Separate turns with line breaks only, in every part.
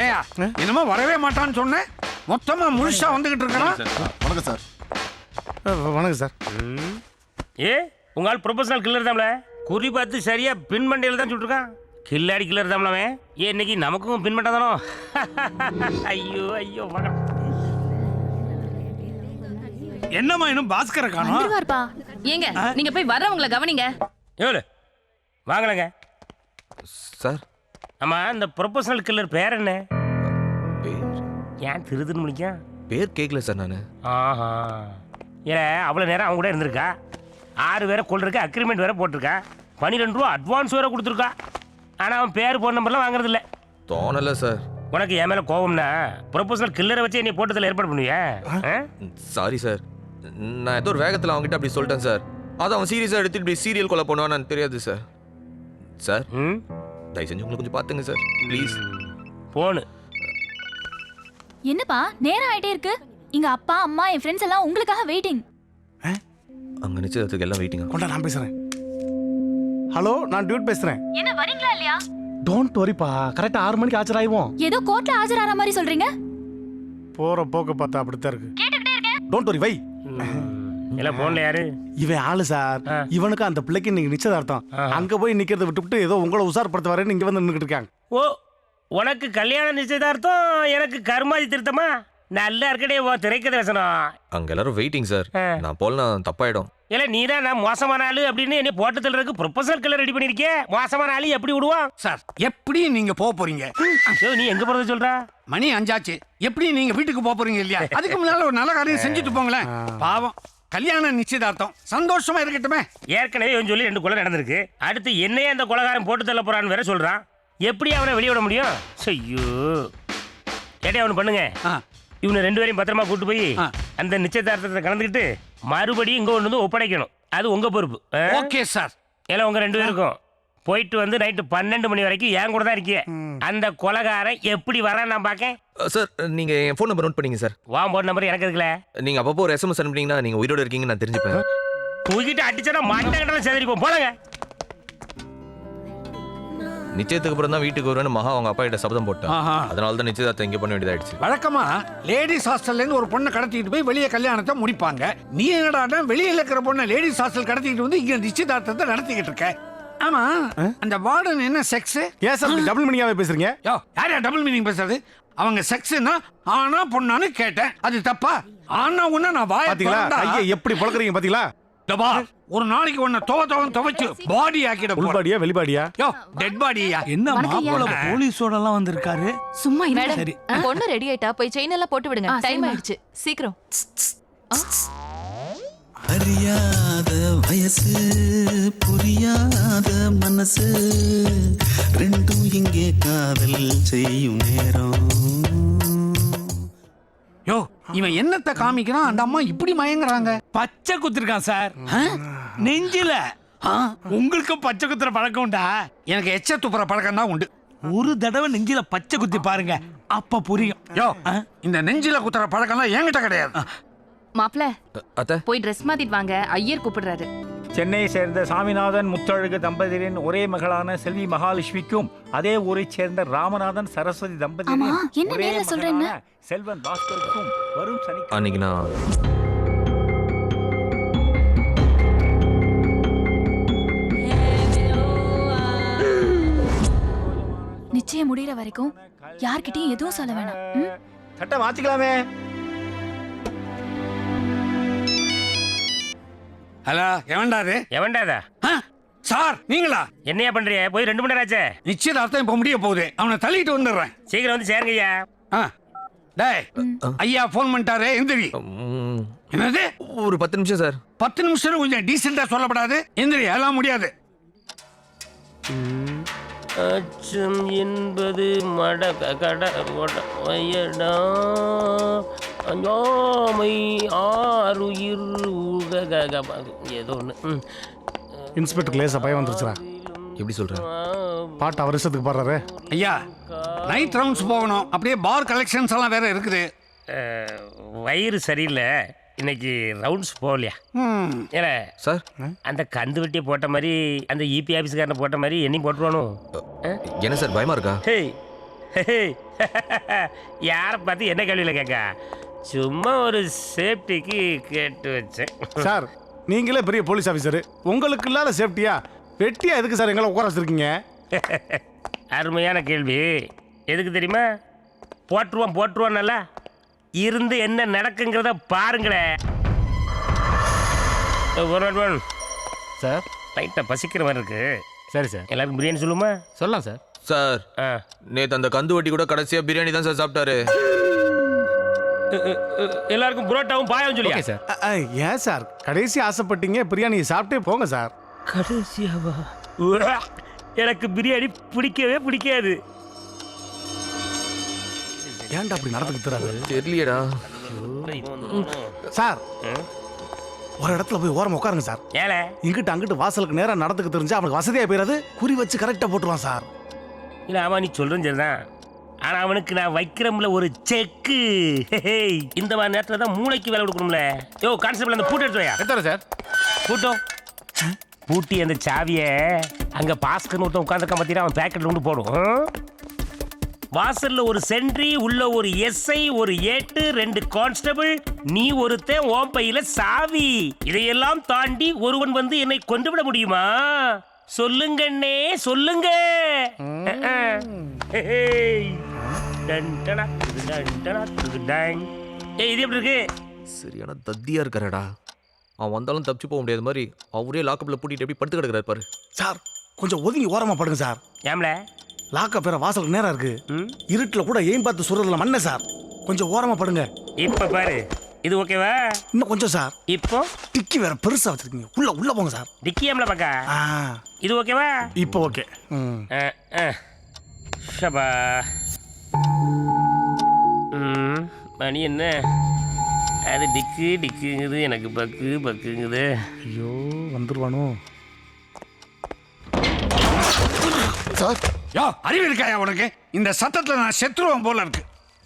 ஏயா என்னமோ வரவே மாட்டான்னு சொன்னேன், மொத்தமா முழுசா வந்துகிட்டு இருக்கான்.
வணக்கம் சார்.
வணக்கம் சார்.
ஏ உங்க ஆள் ப்ரொபஷனல் கில்லர் தான்ல, குறி பார்த்து சரியா பின் மண்டையில தான் சுட்டுருக்கான். கில்லாடி கில்லர் தான்லவே. ஏன் இன்னைக்கு நமக்கும் பின் மண்டை தானோ? ஐயோ ஐயோ மகன்.
என்னம்மா இன்னும் பாஸ்கர காணோம்?
வந்துருவார்ப்பா. ஏங்க நீங்க போய் வர்றவங்கள கவனிங்க.
எவ்வளோ வாங்கலங்க
சார்.
ஆமா இந்த ப்ரொபஷனல் கில்லர் பேர் என்ன?
பேர்
ஏன் திருதுன்னு முடிக்கா?
பேர் கேட்கல சார் நான்.
ஆஹா ஏன் அவ்வளோ நேரம் அவங்க கூட இருந்திருக்கா? 6 பேரை கொள்றதுக்கு அக்ரிமெண்ட் வேற போட்டிருக்கா. 12 ரூபா அட்வான்ஸ் வேற கொடுத்துருக்கா. ஆனால் அவன் பேர் ஃபோன் நம்பர்லாம் வாங்குறது இல்லை.
தோணல சார்.
உனக்கு என் மேலே கோபம்னா ப்ரொபஷனல் கில்லரை வச்சு நீ போட்டதில் ஏற்பாடு பண்ணுவியா?
சாரி சார், நான் ஏதோ ஒரு வேகத்தில் அவங்ககிட்ட அப்படி சொல்லிட்டேன் சார். அது அவன் சீரியஸாக எடுத்துட்டு இப்படி சீரியல் கொலை பண்ணுவான்னு தெரியாது சார். சார் தயவு செஞ்சு உங்களை கொஞ்சம் பார்த்துங்க சார் ப்ளீஸ்.
போனு
என்னப்பா நேரம் ஆயிட்டே இருக்கு. எங்க அப்பா அம்மா என் ஃப்ரெண்ட்ஸ் எல்லாம் உங்களுக்காக வெயிட்டிங்.
அங்கே நிச்சயத்துக்கு எல்லாம் வெயிட்டிங்க.
கொண்டா நான் பேசுறேன். ஹலோ, நான் டியூட் பேசுறேன்.
என்ன வரீங்களா இல்லையா?
டோன்ட் வரிப்பா, கரெக்டா 6 மணிக்கு ஆஜராயிவோம்.
ஏதோ கோர்ட்ல ஆஜராற மாதிரி சொல்றீங்க.
போற போக்க பார்த்தா அப்படித்தான் இருக்கு.
கேட்டுக்கிட்டே இருக்கேன்.
டோன்ட் வரி வை.
எல்லாம் போன்ல யாரு?
இவன் ஆளு சார். இவனுக்கு அந்த பிள்ளைக்கு இன்னைக்கு நிச்சயதார்த்தம். அங்க போய் நிக்கிறத விட்டுவிட்டு ஏதோ உங்களை உசார்படுத்த வரேன்னு இங்க வந்து நின்னுட்டு இருக்காங்க.
ஓ உனக்கு கல்யாண நிச்சயதார்த்தம், எனக்கு கருமாதி திருத்தமா? நல்லா இருக்கடே ஓ திரைக்கதை வசனம்.
அங்கே எல்லாரும் வெயிட்டிங் சார். நான் போலனா தப்பாயிடும்.
இல்ல நீ தான் நான் மோசமான ஆளு அப்படின்னு என்ன போட்டு தள்ளுறதுக்கு ப்ரொபோசல் கில்லர் ரெடி பண்ணிருக்கே. மோசமான ஆளு எப்படி விடுவான்
சார்? எப்படி நீங்க போக போறீங்க?
நீ எங்க போறது சொல்ற?
மணி 5 ஆச்சு. எப்படி நீங்க வீட்டுக்கு போக போறீங்க இல்லையா? அதுக்கு முன்னால ஒரு நல்ல காரியம் செஞ்சுட்டு போங்களேன். பாவம் கல்யாண நிச்சயதார்த்தம் சந்தோஷமா இருக்கட்டுமே.
ஏற்கனவே இவன் சொல்லி 2 கொலை நடந்திருக்கு. அடுத்து என்னையே அந்த கொலைகாரன் போட்டு தள்ள போறான்னு வேற சொல்றான். எப்படி அவனை வெளியே விட முடியும்? ஐயோ கேட்டே அவனு பண்ணுங்க. இவனை 2 பேரையும் பத்திரமா கூட்டு போய் அந்த நிச்சயதார்த்தத்தை கலந்துக்கிட்டு மறுபடியும் இங்க கொண்டு வந்து ஒப்படைக்கணும். அது உங்க பொறுப்பு.
Okay sir.
எல்லாம் உங்க 2 பேருக்கும் போயிட்டு வந்து நைட்டு 12 மணி வரைக்கும் என் கூட தான் இருக்கீங்க. அந்த கொலைகாரன் எப்படி வரான்னு நான் பார்க்க.
சார் நீங்க என் ஃபோன் நம்பர் நோட் பண்ணீங்க சார்.
வா போன் நம்பர் எனக்கு இருக்குல்ல.
நீங்க அப்பப்போ ஒரு SMS அனுப்புனீங்கன்னா நீங்க உயிரோட இருக்கீங்கன்னு நான் தெரிஞ்சுப்பேன்.
தூக்கிட்டு அடிச்சா மண்டை கட்டல செதறிப்போம். போலங்க.
நிச்சயத்துக்கு அப்புறம் தான் வீட்டுக்கு வருவேன்னு மகா அவங்க அப்பா கிட்ட சபதம் போட்டான். அதனால தான் நிச்சயதார்த்தம் இங்கே பண்ண வேண்டியதாயிடுச்சு.
வழக்கமா லேடிஸ் ஹாஸ்டல்ல இருந்து ஒரு பொண்ணை கடத்திட்டு போய் வெளியே கல்யாணத்தை முடிப்பாங்க. நீ என்னடா வெளியில இருக்கிற பொண்ணை லேடிஸ் ஹாஸ்டல் கடத்திட்டு வந்து இங்க நிச்சயதார்த்தத்தை நடத்திக்கிட்டு இருக்க? ஆமா அந்த வார்டன் என்ன செக்ஸ்?
ஏன் சார் டபுள் மீனிங்காவே பேசுறீங்க?
யோ யாரா டபுள் மீனிங் பேசுறது? அவங்க செக்ஸ்னா ஆனா பொண்ணான்னு கேட்டேன். அது தப்பா? ஆனா உன்ன நான் வாய
பாத்தீங்களா ஐயா எப்படி பழக்குறீங்க பாத்தீங்களா?
டபா ஒரு நாளைக்கு உன்னை துவைச்சு பாடி ஆக்கிட.
ஃபுல் பாடியா வெளி பாடியா?
யோ டெட் பாடியா?
என்ன மாப்பிள போலீஸோட எல்லாம் வந்திருக்காரு.
சும்மா
மேடம்
சரி.
பொண்ணு ரெடி ஆயிட்டா, போய் செயின் எல்லாம் போட்டு விடுங்க. டைம் ஆயிடுச்சு, சீக்கிரம்.
அறியாத வயசு புரியாத மனசு ரெண்டும் இங்கே காதல் செய்யும் நேரம்.
யோ இவன் என்னத்தை காமிக்கிறான்? அந்த அம்மா இப்படி மயங்குறாங்க.
பச்சை குத்திருக்கான் சார் நெஞ்சில. உங்களுக்கு பச்சை குத்துற பழக்கம் உண்டா?
எனக்கு எச்ச துப்புற பழக்கம் தான் உண்டு.
ஒரு தடவை நெஞ்சில பச்சை குத்தி பாருங்க, அப்ப புரியும்.
யோ இந்த நெஞ்சில குத்துற பழக்கம்லாம் என்கிட்ட கிடையாது.
மாப்ள
அத்தை
போய் ட்ரெஸ் மாத்திட்டு வாங்க, ஐயர் கூப்பிடுறாரு.
சென்னையை சேர்ந்த சாமிநாதன் முத்தழகு தம்பதியரின் ஒரே மகளான செல்வி மகாலட்சுமிக்கும் அதே ஊரைச் சேர்ந்த ராமநாதன் சரஸ்வதி தம்பதியரின் ஒரே மகனான செல்வன் பாஸ்கருக்கும் வரும் சனி
அன்னைக்கு நான்
நிச்சயம் முடியற வரைக்கும் யார்கிட்டயும் எதுவும் சொல்ல வேணாம்.
சட்டை மாத்திக்கலாமே.
ஹலோ எவன்டாது?
எவன்டாதா?
சார் நீங்களா?
என்னையா பண்றிய? போய் 2 மணி நேரம் ஆச்சே.
நிச்சயதார்த்தம் இப்ப முடிய போகுது. அவனை தள்ளிட்டு வந்துடுறேன்.
சீக்கிரம் வந்து சேருங்கய்யா.
டேய் ஐயா போன் பண்ணிட்டாரே, எந்திரி. என்னது?
ஒரு 10 நிமிஷம் சார்.
10 நிமிஷம் கொஞ்சம் டீசெண்டா சொல்லப்படாது? எந்திரி, எல்லாம் முடியாது.
அச்சம் என்பது மடகடவயடா அஞ்சாமை ஆறுயிர் ஏதோ ஒன்று.
இன்ஸ்பெக்டர் லேசா பயம் வந்துருச்சுடா.
எப்படி சொல்றேன்?
பாட்டு அவர் இஷ்டத்துக்கு பாடுறாரு.
ஐயா நைட் ரவுண்ட்ஸ் போகணும். அப்படியே பார் கலெக்ஷன்ஸ் எல்லாம் வேற இருக்குது.
வயிறு சரியில்லை, இன்னைக்கு ரவுண்ட்ஸ் போகலையா? ஏன்னா
சார்
அந்த கந்து வெட்டியை போட்ட மாதிரி அந்த இபி ஆஃபீஸ்காரனை போட்ட மாதிரி என்னையும் போட்டுருவானோ?
என்ன சார் பயமா இருக்கா?
ஹேய் யாரை பார்த்து என்ன கேள்வியில் கேட்க, சும்மா ஒரு சேஃப்டிக்கு கேட்டு வச்சேன்.
சார் நீங்களே பெரிய போலீஸ் ஆஃபீஸர், உங்களுக்கு இல்லாத சேஃப்டியா வெட்டியா எதுக்கு சார் எங்களை உட்கார வச்சிருக்கீங்க?
அருமையான கேள்வி. எதுக்கு தெரியுமா? போட்டுருவான் நல்லா இருந்து என்ன நடக்குங்கிறத பாருங்களேன்.
சார்
லைட்டாக பசிக்கிற மாதிரி இருக்கு.
சரி சார்,
எல்லாருக்கும் பிரியாணி சொல்லுமா?
சொல்லலாம் சார்.
சார்
ஆ.
நேத்து அந்த கந்து வட்டி கூட கடைசியா பிரியாணி தான் சார் சாப்பிட்டாரு.
எல்லாருக்கும் புரோட்டாவும் பாயாவும் சொல்லியா?
Okay sir.
ஏன் சார் கடைசி ஆசைப்பட்டீங்க, பிரியாணி சாப்பிட்டே போங்க சார்.
கடைசியாவா? எனக்கு பிரியாணி பிடிக்கவே பிடிக்காது.
ஏன்டா அப்படி நடந்துக்கிறாரு
தெரியலையடா.
சார்? ஒரு இடத்துல போய் ஓரமா உட்காருங்க சார்.
ஏல
இங்கிட்டு அங்கிட்டு வாசலுக்கு நேரா நடந்துக்க தெரிஞ்சா அவனுக்கு வசதியா போயிடாது. குறி வச்சு கரெக்டா போட்டுருவான் சார்.
இல்லை ஆமா, நீ சொல்றது சரிதான். ஆனா அவனுக்கு நான் வைக்கிறோம்ல ஒரு செக்கு. இந்த மாதிரி நேரத்தில் தான் மூளைக்கு வேலை கொடுக்கணும்ல. யோ கான்ஸ்டபிள், அந்த பூட்டு எடுத்து வையா.
எத்தனை சார்?
பூட்டும் பூட்டி அந்த சாவியை அங்க பாஸ்கர்னு ஒருத்தன் உட்காந்துருக்கான் பார்த்தீங்கன்னா, அவன் பேக்கெட்ல கொண்டு போடும். வாசல்ல ஒரு சென்ட்ரி, உள்ள ஒரு எஸ்ஐ, ஒரு ஏட்டு, 2 கான்ஸ்டபிள், நீ ஒருத்தன், ஓம் பையில சாவி. இதையெல்லாம் தாண்டி ஒருவன் வந்து என்னை கொண்டு விட முடியுமா? சொல்லுங்கண்ணே சொல்லுங்க. இது எப்படி இருக்கு?
சரியான தத்தியா இருக்காரடா. அவன் வந்தாலும் தப்பிச்சு போக முடியாத மாதிரி அவரே லாக்கப்ல பூட்டிட்டு எப்படி படுத்து கிடக்குறாரு பாரு.
சார் கொஞ்சம் ஒதுங்கி ஓரமா படுங்க சார்.
ஏம்ல
லாக்க பேர வாசலுக்கு நேரா இருக்கு. இருட்டுல கூட எய்ம் பார்த்து சுடுறதுல மண்ண சார். கொஞ்சம் ஓரமா படுங்க.
இப்ப பாரு, இது ஓகேவா?
இன்னும் கொஞ்சம் சார்.
இப்போ
டிக்கி வேற பெருசா வச்சிருக்கீங்க. உள்ள போங்க சார்.
டிக்கியாம்ல பக்கா. இது ஓகேவா?
இப்போ ஓகே.
ஷபா. மணி என்ன? அது டிக்குங்குது, எனக்கு பக்குங்குது.
ஐயோ வந்துருவானோ
சார்? யோ அறிவு இருக்காயா உனக்கு? இந்த சத்தத்துல நான் செத்துருவேன் போல இருக்கு.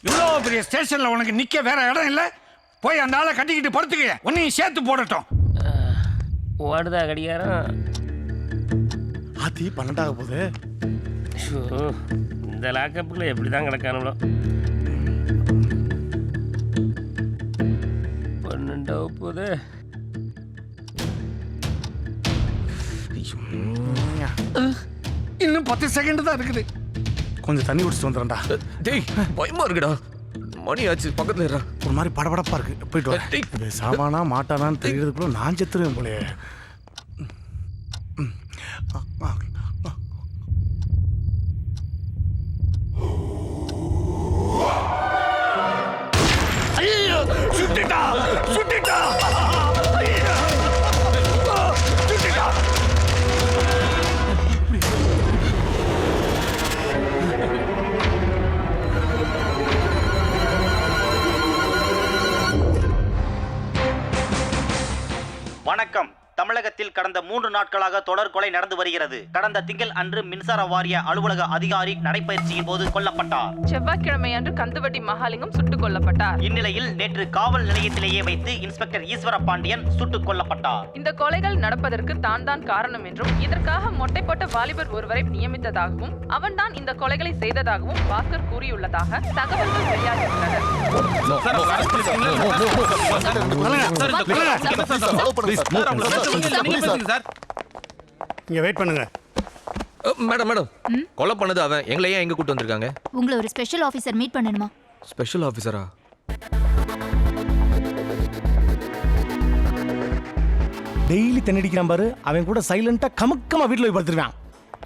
இவ்வளவு பெரிய ஸ்டேஷன்ல உனக்கு நிக்க வேற இடம் இல்ல? போய் அந்த ஆளை கட்டிக்கிட்டு படுத்துக்க. உன்னையும் சேர்த்து போடட்டும்.
ஓடுதா கடிகாரம்?
ஆத்தி 12 ஆக போகுது.
இந்த லாக்கப்புக்குள்ள எப்படி தான் கிடக்கானுங்களோ. 12 ஆக போகுது.
இன்னும் 10 செகண்ட் தான் இருக்குது.
கொஞ்சம் தண்ணி குடிச்சிட்டு வந்துடுறேன்டா.
டேய் பயமா இருக்குடா. மணி ஆச்சு, பக்கத்துல இருடா.
ஒரு மாதிரி படபடப்பா இருக்கு. போயிட்டு
டேய்.
வரேன். சாமானா மாட்டானான்னு தெரியறதுக்குள்ள நான் செத்துருவேன் போலயே.
ஐயோ சுட்டிட்டா சுட்டிட்டா.
வணக்கம். தமிழகத்தில் கடந்த 3 நாட்களாக தொடர் கொலை நடந்து வருகிறது. கடந்த திங்கள் அன்று மின்சார வாரிய அலுவலக அதிகாரி நடைபயிற்சியின் போது கொல்லப்பட்டார்.
செவ்வாய்க்கிழமை அன்று கந்துவட்டி மகாலிங்கம் சுட்டுக் கொல்லப்பட்டார்.
இந்நிலையில் நேற்று காவல் நிலையத்திலேயே வைத்து இன்ஸ்பெக்டர் ஈஸ்வர பாண்டியன் சுட்டுக் கொல்லப்பட்டார்.
இந்த கொலைகள் நடப்பதற்கு தான் காரணம் என்றும், இதற்காக மொட்டை போட்ட வாலிபர் ஒருவரை நியமித்ததாகவும், அவன்தான் இந்த கொலைகளை செய்ததாகவும் பாஸ்கர் கூறியுள்ளதாக தகவல்கள் வெளியாகியுள்ளன.
இங்க வெயிட் பண்ணுங்க.
மேடம் கொலை பண்ணது அவன். எங்களை ஏன் எங்க கூட்டு வந்திருக்காங்க?
உங்களை ஒரு ஸ்பெஷல் ஆபீசர் மீட் பண்ணணுமா?
ஸ்பெஷல் ஆஃபீஸரா?
டெய்லி தண்ணடிக்கிறான் பாரு. அவன் கூட சைலண்டா கமுக்கமா வீட்டுல போய் படுத்துருவான்.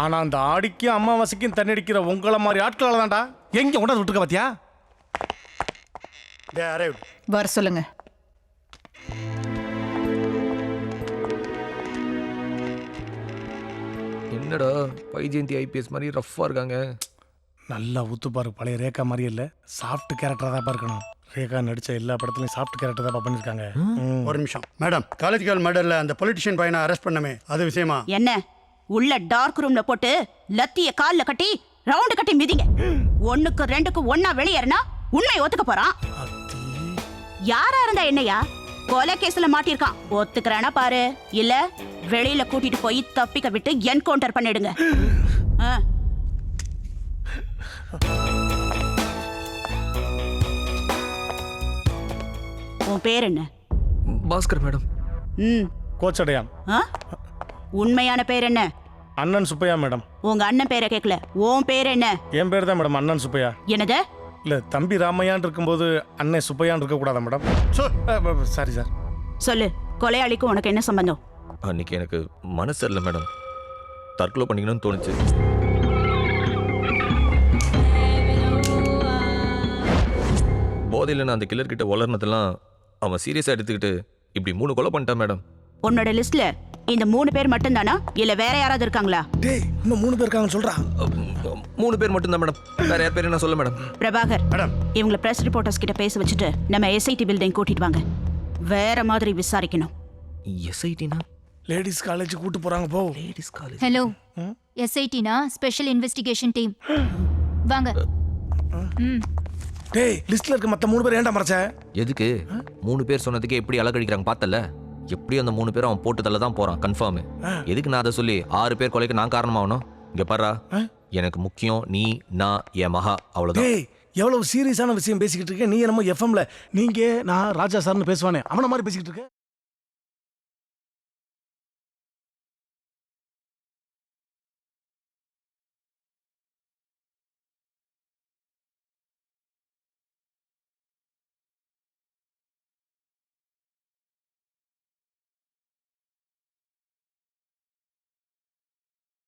ஆனா அந்த ஆடிக்கும் அம்மாவாசைக்கும் தண்ணடிக்கிற உங்களை மாதிரி ஆட்களால தான்டா எங்க கொண்டாந்து விட்டுருக்க பாத்தியா?
வர சொல்லுங்க.
என்னடா வைஜெயந்தி ஐபிஎஸ் மாதிரி ரஃப்பா இருக்காங்க.
நல்லா ஊத்துப்பாரு. பழைய ரேகா மாதிரி இல்ல, சாஃப்ட் கேரக்டரா தான் இருக்கணும். ரேகா நடிச்ச எல்லா படத்துலயும் சாஃப்ட் கேரக்டர் தான் பண்ணிருக்காங்க.
ஒரு நிமிஷம் மேடம், காலேஜ் கேர்ள் மர்டர்ல அந்த பொலிட்டிஷியன் பையனை அரெஸ்ட் பண்ணமே, அது விஷயமா?
என்ன உள்ள டார்க் ரூம்ல போட்டு லத்திய கால்ல கட்டி ரவுண்ட் கட்டி மிதிங்க. 1க்கு 2க்கு ஒண்ணா வெளியேறினா உண்மை ஒத்துக்க போறான். யாரா இருந்தா என்னையா? கொலை கேஸ்ல மாட்டிருக்கான். ஒத்துக்கறானா பாரு, இல்ல வெளியில கூட்டிட்டு போய் தப்பிக்க விட்டு என்கவுண்டர் பண்ணிடுங்க. உன் பேர் என்ன?
பாஸ்கர் மேடம்.
ம்.
கோச்சடையான்.
ஆ? உண்மையான பேர் என்ன?
அண்ணன் சுப்பையா மேடம்.
உங்க அண்ணன் பேரை கேட்கல. உன் பேர் என்ன?
என் பேர் தான் மேடம் அண்ணன் சுப்பையா.
என்னது?
இல்ல தம்பி ராமையான் இருக்கும்போது அண்ணன் சுப்பையான் இருக்க கூடாதா மேடம்? Sorry sir.
சொல்லு, கொலையாளிக்கும் உனக்கு என்ன சம்பந்தம்?
அன்னைக்கு எனக்கு மனசு சரியில்லை மேடம், தற்கொலை பண்ணிக்கணும்னு தோணுச்சு. போதையில் நான் அந்த கில்லர் கிட்ட வளர்னதெல்லாம் அவன் சீரியஸாக எடுத்துக்கிட்டு இப்படி 3 கொலை பண்ணிட்டான் மேடம்.
உன்னோட லிஸ்ட்ல இந்த 3 பேர் மட்டும்தானா இல்ல வேற யாராவது இருக்காங்களா?
டேய் இன்னும் 3 பேர் இருக்காங்கன்னு சொல்றா.
3 பேர் மட்டும்தான் மேடம், வேற யார் பேர் நான் சொல்ல மேடம்.
பிரபாகர்
மேடம்.
இவங்கள பிரஸ் ரிப்போர்ட்டர்ஸ் கிட்ட பேச வச்சுட்டு நம்ம எஸ்ஐடி பில்டிங் கூட்டிட்டு வாங்க. வேற மாதிரி விசாரிக்கணும்.
எஸ்ஐடினா?
லேடிஸ் காலேஜ் கூட்டு போறாங்க போ.
Ladies college.
ஹலோ, எஸ்ஐடினா ஸ்பெஷல் இன்வெஸ்டிகேஷன் டீம். வாங்க.
டேய் லிஸ்ட்ல இருக்க மத்த 3 பேர் ஏன்டா மறைச்ச?
எதுக்கு? 3 பேர் சொன்னதுக்கு எப்படி அலக்கடிக்கிறாங்க பார்த்தல. எப்படியும் அந்த 3 பேரும் அவன் போட்டு தள்ள தான் போறான் கன்ஃபார்ம். எதுக்கு நான் அதை சொல்லி 6 பேர் கொலைக்கு நான் காரணமாகணும்? இங்க பாரா, எனக்கு முக்கியம் நீ, நான், என் மகா, அவ்வளவுதான்.
டேய் எவ்வளவு சீரியஸான விஷயம் பேசிக்கிட்டு இருக்க. நீ என்னமோ எஃப்எம்ல நீங்க நான் ராஜா சார்னு பேசுவானே அவன மாதிரி பேசிக்கிட்டு இருக்க.